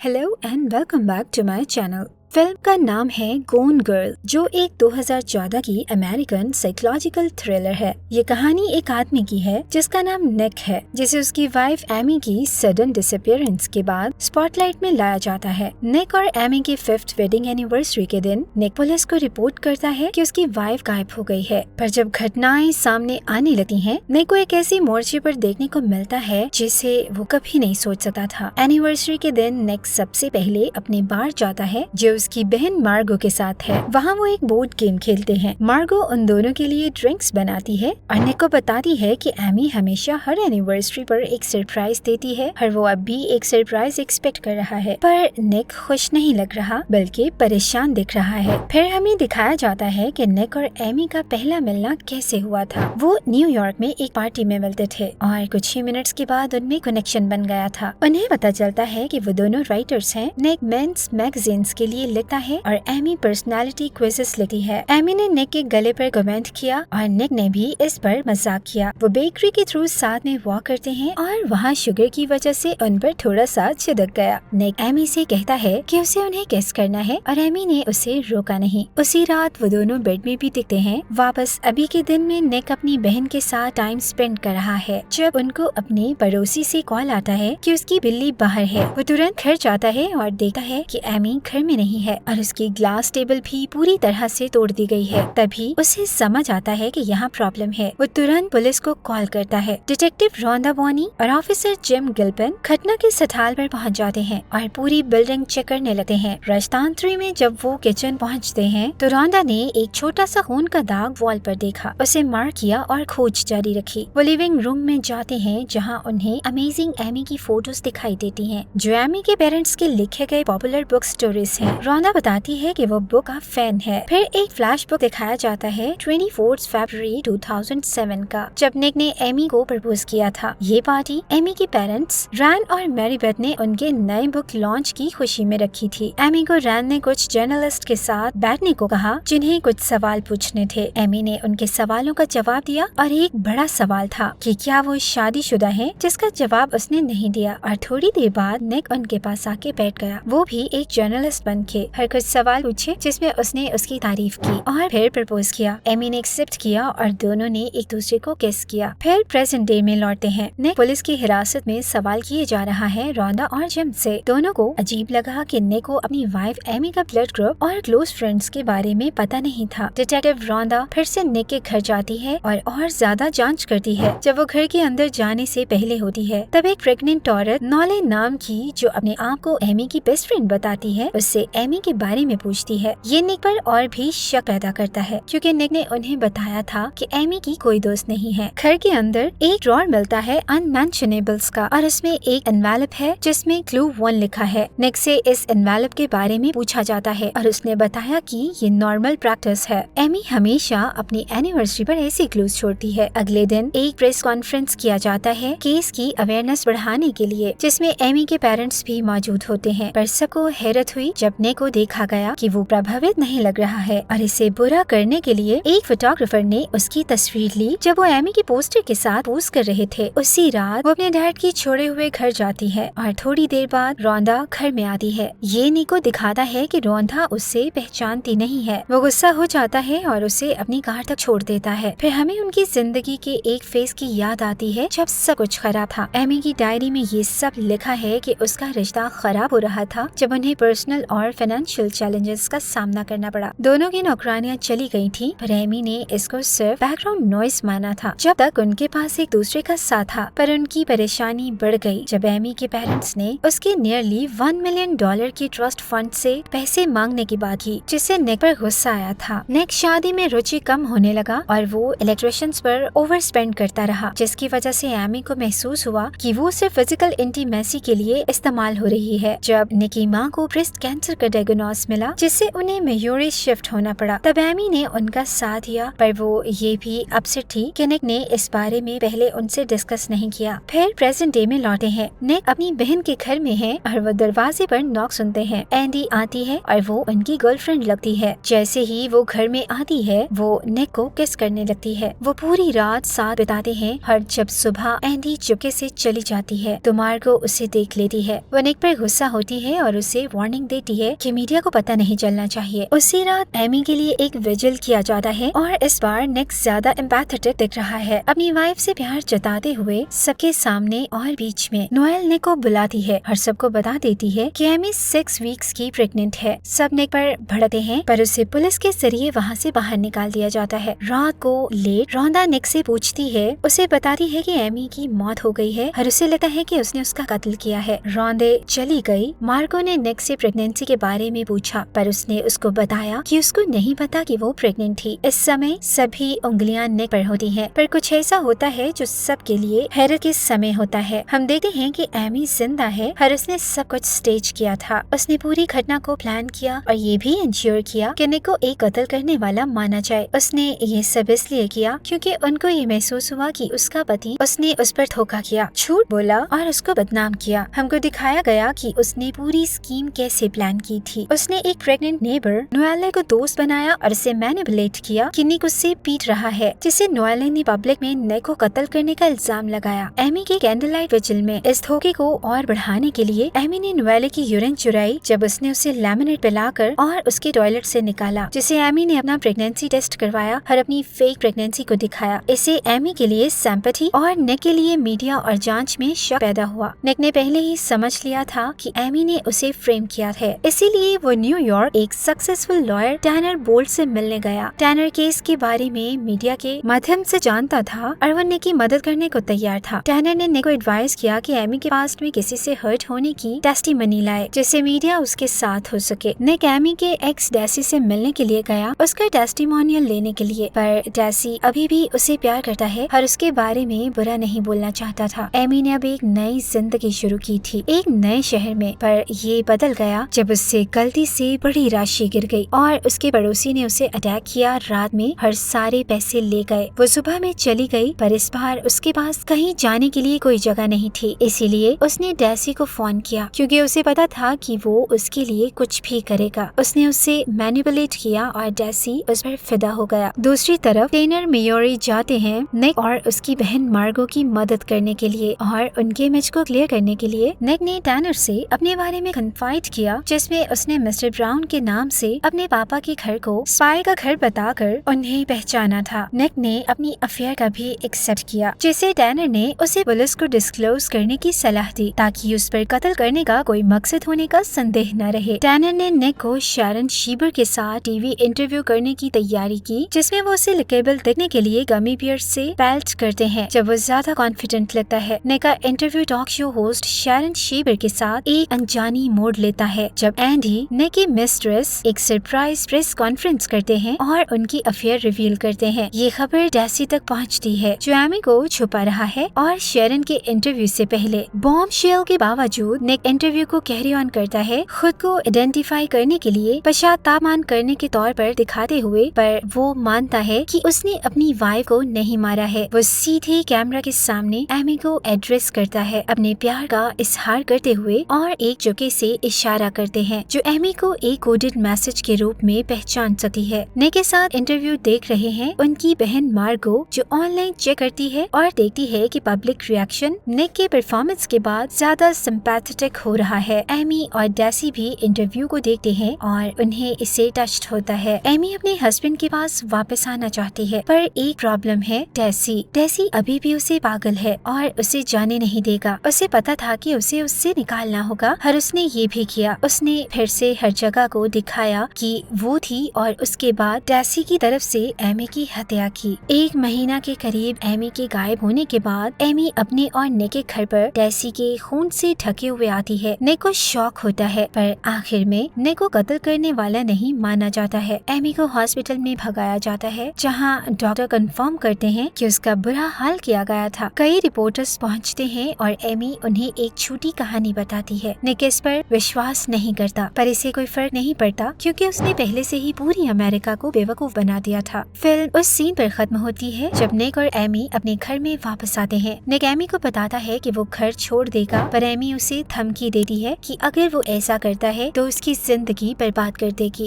Hello and welcome back to my channel. Film का नाम है गोन गर्ल, जो एक 2014 की अमेरिकन साइकोलॉजिकल थ्रिलर है। ये कहानी एक आदमी की है जिसका नाम निक है, जिसे उसकी वाइफ एमी की सडन डिसअपीयरेंस के बाद स्पॉटलाइट में लाया जाता है। निक और एमी की 5th वेडिंग एनिवर्सरी के दिन निक पुलिस को रिपोर्ट करता है कि उसकी वाइफ गायब हो गई है। पर जब घटनाएं सामने आने लगती हैं, निक को एक ऐसी मोर्चे पर देखने को मिलता है जिसे वो कभी नहीं सोच सकता था। एनिवर्सरी के दिन निक सबसे पहले अपने बार जाता है जो उसकी बहन मार्गो के साथ है। वहाँ वो एक बोर्ड गेम खेलते हैं। मार्गो उन दोनों के लिए ड्रिंक्स बनाती है और निक को बताती है कि एमी हमेशा हर एनिवर्सरी पर एक सरप्राइज देती है और वो अब भी एक सरप्राइज एक्सपेक्ट कर रहा है। पर निक खुश नहीं लग रहा, बल्कि परेशान दिख रहा है। फिर हमें दिखाया जाता है कि निक और एमी का पहला मिलना कैसे हुआ था। वो न्यूयॉर्क में एक पार्टी में मिलते थे और कुछ ही मिनट्स के बाद उनमें कनेक्शन बन गया था। उन्हें पता चलता है कि वो दोनों राइटर्स हैं। निक मेंस मैगजीन्स के लिए लिखता है और एमी पर्सनालिटी क्विज़ेस लिखती है। एमी ने निक के गले पर कमेंट किया और निक ने भी इस पर मजाक किया। वो बेकरी के थ्रू साथ में वॉक करते हैं और वहाँ शुगर की वजह से उन पर थोड़ा सा छिदक गया। निक एमी से कहता है कि उसे उन्हें किस करना है और एमी ने उसे रोका नहीं। उसी रात वो दोनों बेड में भी दिखते हैं। वापस अभी के दिन में निक अपनी बहन के साथ टाइम स्पेंड कर रहा है जब उनको अपने पड़ोसी से कॉल आता है कि उसकी बिल्ली बाहर है। वो तुरंत घर जाता है और देखता है कि एमी घर में नहीं है और उसकी ग्लास टेबल भी पूरी तरह से तोड़ दी गई है। तभी उसे समझ आता है कि यहाँ प्रॉब्लम है। वो तुरंत पुलिस को कॉल करता है। डिटेक्टिव रोंडा बॉनी और ऑफिसर जिम गिल्पिन घटना के स्थल पर पहुँच जाते हैं और पूरी बिल्डिंग चेक करने लगते हैं। राजतांत्री में जब वो किचन पहुँचते हैं तो रोंडा ने एक छोटा सा खून का दाग वॉल पर देखा, उसे मार्क किया और खोज जारी रखी। वो लिविंग रूम में जाते हैं जहाँ उन्हें अमेजिंग एमी की फोटोज दिखाई देती हैं, जो एमी के पेरेंट्स के लिखे गए पॉपुलर बुक स्टोरीज हैं। रोंडा बताती है कि वो बुक का फैन है। फिर एक फ्लैश बुक दिखाया जाता है 24 फरवरी 2007 का, जब निक ने एमी को प्रपोज किया था। ये पार्टी एमी के पेरेंट्स रैन और मैरीबेथ ने उनके नए बुक लॉन्च की खुशी में रखी थी। एमी को रैन ने कुछ जर्नलिस्ट के साथ बैठने को कहा जिन्हें कुछ सवाल पूछने थे। एमी ने उनके सवालों का जवाब दिया और एक बड़ा सवाल था कि क्या वो शादीशुदा है, जिसका जवाब उसने नहीं दिया। और थोड़ी देर बाद निक उनके पास आके बैठ गया, वो भी एक जर्नलिस्ट बन के। हर कुछ सवाल पूछे जिसमें उसने उसकी तारीफ की और फिर प्रपोज किया। एमी ने एक्सेप्ट किया और दोनों ने एक दूसरे को किस किया। फिर प्रेजेंट डे में लौटते हैं। निक पुलिस की हिरासत में सवाल किए जा रहा है रोंडा और जिम से। दोनों को अजीब लगा कि निक को अपनी वाइफ एमी का ब्लड ग्रुप और क्लोज फ्रेंड्स के बारे में पता नहीं था। डिटेक्टिव रोंडा फिर से निक के घर जाती है और ज्यादा जांच करती है। जब वो घर के अंदर जाने से पहले होती है, तब एक प्रेग्नेंट औरत नॉले नाम की, जो अपने आप को एमी की बेस्ट फ्रेंड बताती है, उससे एमी के बारे में पूछती है। ये निक पर और भी शक पैदा करता है क्योंकि निक ने उन्हें बताया था कि एमी की कोई दोस्त नहीं है। घर के अंदर एक ड्रॉर मिलता है अनमेंशनेबल्स का और उसमें एक एनवेलप है जिसमें क्लू 1 लिखा है। निक से इस एनवेलप के बारे में पूछा जाता है और उसने बताया कि ये नॉर्मल प्रैक्टिस है। एमी हमेशा अपनी एनिवर्सरी पर ऐसे क्लूज छोड़ती है। अगले दिन एक प्रेस कॉन्फ्रेंस किया जाता है केस की अवेयरनेस बढ़ाने के लिए, जिसमें एमी के पेरेंट्स भी मौजूद होते हैं। पर सबको हैरत हुई जब निक को देखा गया कि वो प्रभावित नहीं लग रहा है और इसे बुरा करने के लिए एक फोटोग्राफर ने उसकी तस्वीर ली जब वो एमी के पोस्टर के साथ पोज कर रहे थे। उसी रात वो अपने डैड की छोड़े हुए घर जाती है और थोड़ी देर बाद रोंडा घर में आती है। ये निक को दिखाता है कि रोंडा उससे पहचानती नहीं है। वो गुस्सा हो जाता है और उसे अपनी कार तक छोड़ देता है। फिर हमें उनकी जिंदगी के एक फेज की याद आती है जब सब कुछ खराब था। एमी की डायरी में ये सब लिखा है कि उसका रिश्ता खराब हो रहा था जब उन्हें पर्सनल और फाइनेंशियल चैलेंजेस का सामना करना पड़ा। दोनों की नौकरानियां चली गई थी, पर एमी ने इसको सिर्फ बैकग्राउंड नॉइस माना था जब तक उनके पास एक दूसरे का साथ था। पर उनकी परेशानी बढ़ गई जब एमी के पेरेंट्स ने उसके नियरली $1 मिलियन की ट्रस्ट फंड से पैसे मांगने की बात की, जिससे निक पर गुस्सा आया था। निक शादी में रुचि कम होने लगा और वो इलेक्ट्रिशियंस पर ओवर स्पेंड करता रहा, जिसकी वजह से एमी को महसूस हुआ कि वो सिर्फ फिजिकल इंटीमेसी के लिए इस्तेमाल हो रही है। जब निक की माँ को ब्रेस्ट कैंसर का डायग्नोस मिला, जिससे उन्हें मियोरी शिफ्ट होना पड़ा। तब एमी ने उनका साथ दिया, पर वो ये भी अपसेट थी कि निक ने इस बारे में पहले उनसे डिस्कस नहीं किया। फिर प्रेजेंट डे में लौटे हैं। निक अपनी बहन के घर में है और वो दरवाजे पर नॉक सुनते हैं। एंडी आती है और वो उनकी गर्लफ्रेंड लगती है। जैसे ही वो घर में आती है, वो निक को किस करने लगती है। वो पूरी रात साथ बिताते हैं और जब सुबह एंडी चुपके से चली जाती है तो मार्गो उसे देख लेती है। वो निक पर गुस्सा होती है और उसे वार्निंग देती है कि मीडिया को पता नहीं चलना चाहिए। उसी रात एमी के लिए एक विजिल किया जाता है और इस बार निक ज्यादा एम्पैथेटिक दिख रहा है, अपनी वाइफ से प्यार जताते हुए सबके सामने और बीच में। नोएल निक को बुलाती है और सबको बता देती है कि एमी 6 वीक्स की प्रेग्नेंट है। सब निक पर भड़कते हैं, पर उसे पुलिस के जरिए वहाँ से बाहर निकाल दिया जाता है। रात को लेट रोंदा निक से पूछती है, उसे बताती है कि एमी की मौत हो गई है और उसे लगता है कि उसने उसका कत्ल किया है। रोंदे चली गई। मार्गो ने निक से प्रेगनेंसी के बारे में पूछा, पर उसने उसको बताया कि उसको नहीं पता कि वो प्रेग्नेंट थी। इस समय सभी उंगलियां निक पर होती हैं, पर कुछ ऐसा होता है जो सबके लिए हैरत के समय होता है। हम देखते हैं कि एमी जिंदा है और उसने सब कुछ स्टेज किया था। उसने पूरी घटना को प्लान किया और ये भी इंश्योर किया कि निक को एक कत्ल करने वाला माना जाए। उसने ये सब इसलिए किया क्योंकि उनको ये महसूस हुआ कि उसका पति उसने उस पर धोखा किया, झूठ बोला और उसको बदनाम किया। हमको दिखाया गया कि उसने पूरी स्कीम कैसे प्लान की थी। उसने एक प्रेग्नेंट नेबर नोएले को दोस्त बनाया और उसे मैनिपुलेट किया कि निक उससे पीट रहा है, जिससे नोएले ने पब्लिक में निक को कत्ल करने का इल्जाम लगाया। एमी के कैंडल लाइट विजिल में इस धोखे को और बढ़ाने के लिए एमी ने नोएले की यूरिन चुराई जब उसने उसे लैमिनेट पिलाकर और उसके टॉयलेट से निकाला, जिसे एमी ने अपना प्रेगनेंसी टेस्ट करवाया और अपनी फेक प्रेगनेंसी को दिखाया। इससे एमी के लिए सिंपैथी और निक के लिए मीडिया और जांच में शक पैदा हुआ। निक ने पहले ही समझ लिया था कि एमी ने उसे फ्रेम किया है, इसीलिए वो न्यूयॉर्क एक सक्सेसफुल लॉयर टैनर बोल्ट से मिलने गया। टैनर केस के बारे में मीडिया के माध्यम से जानता था और वो निक की मदद करने को तैयार था। टैनर ने निक को एडवाइस किया कि एमी के पास्ट में किसी से हर्ट होने की टेस्टिमनी लाए, जिससे मीडिया उसके साथ हो सके। निक एमी के एक्स डेसी से मिलने के लिए गया, उसका टेस्टिमोनियल लेने के लिए, पर डेसी अभी भी उसे प्यार करता है और उसके बारे में बुरा नहीं बोलना चाहता था। एमी ने अब एक नई जिंदगी शुरू की थी, एक नए शहर में, पर ये बदल गया जब उससे गलती से बड़ी राशि गिर गई और उसके पड़ोसी ने उसे अटैक किया। रात में हर सारे पैसे ले गए। वो सुबह में चली गई, पर इस बार उसके पास कहीं जाने के लिए कोई जगह नहीं थी, इसीलिए उसने डेसी को फोन किया क्योंकि उसे पता था कि वो उसके लिए कुछ भी करेगा। उसने उसे मैनिपुलेट किया और डेसी उस पर फिदा हो गया। दूसरी तरफ टेनर मियोरी जाते हैं निक और उसकी बहन मार्गो की मदद करने के लिए और उनके इमेज को क्लियर करने के लिए निक ने टैनर से अपने बारे में कन्फाइड किया, जिसमें उसने मिस्टर ब्राउन के नाम से अपने पापा के घर को स्पाई का घर बताकर उन्हें पहचाना था। निक ने अपनी अफेयर का भी एक्सेप्ट किया, जिसे टैनर ने उसे पुलिस को डिस्क्लोज करने की सलाह दी ताकि उस पर कत्ल करने का कोई मकसद होने का संदेह न रहे। टैनर ने निक को शारन शीबर के साथ टीवी इंटरव्यू करने की तैयारी की, जिसमें वो उसे लिकेबल दिखने के लिए गमी बियर से पेल्ट करते हैं जब वो ज्यादा कॉन्फिडेंट लगता है। निक का इंटरव्यू टॉक शो होस्ट शारन शीबर के साथ एक अनजानी मोड़ लेता है जब एंडी निक की मिस्ट्रेस एक सरप्राइज प्रेस कॉन्फ्रेंस करते हैं और उनकी अफेयर रिवील करते हैं। ये खबर डेसी तक पहुंचती है जो एमी को छुपा रहा है और शारन के इंटरव्यू से पहले बॉम्ब शेल के बावजूद निक इंटरव्यू को कैरी ऑन करता है, खुद को आइडेंटिफाई करने के लिए पश्चाताप करने के तौर पर दिखाते हुए, पर वो मानता है कि उसने अपनी वाइफ को नहीं मारा है। वो सीधे कैमरा के सामने एमी को एड्रेस करता है, अपने प्यार का इजहार करते हुए और एक चुके से इशारा करते हैं जो एमी को एक कोडेड मैसेज के रूप में पहचान सकती है। निक के साथ इंटरव्यू देख रहे हैं उनकी बहन मार्गो, जो ऑनलाइन चेक करती है और देखती है कि पब्लिक रिएक्शन निक के परफॉर्मेंस के बाद ज्यादा सिंपैथेटिक हो रहा है। एमी और डेसी भी इंटरव्यू को देखते हैं और उन्हें इससे टच्ड होता है। एमी अपने हस्बैंड के पास वापस आना चाहती है, पर एक प्रॉब्लम है, डेसी अभी भी उसे पागल है और उसे जाने नहीं देगा। उसे पता था कि उसे उससे निकालना होगा और उसने ये भी किया। उसने फिर से हर जगह को दिखाया कि वो थी और उसके बाद डेसी की तरफ से एमी की हत्या की। 1 महीना के करीब एमी के गायब होने के बाद एमी अपने और निक के घर पर डेसी के खून से ढके हुए आती है। निक को शॉक होता है, पर आखिर में निक को कत्ल करने वाला नहीं माना जाता है। एमी को हॉस्पिटल में भगाया जाता है, जहां डॉक्टर कंफर्म करते हैं कि उसका बुरा हाल किया गया था। कई रिपोर्टर्स पहुंचते हैं और एमी उन्हें एक छोटी कहानी बताती है। निक इस पर विश्वास नहीं करता था, पर इसे कोई फर्क नहीं पड़ता क्योंकि उसने पहले से ही पूरी अमेरिका को बेवकूफ बना दिया था। फिल्म उस सीन पर खत्म होती है जब निक और एमी अपने घर में वापस आते हैं। निक एमी को बताता है कि वो घर छोड़ देगा, पर एमी उसे धमकी देती है कि अगर वो ऐसा करता है तो उसकी जिंदगी बर्बाद कर देगी।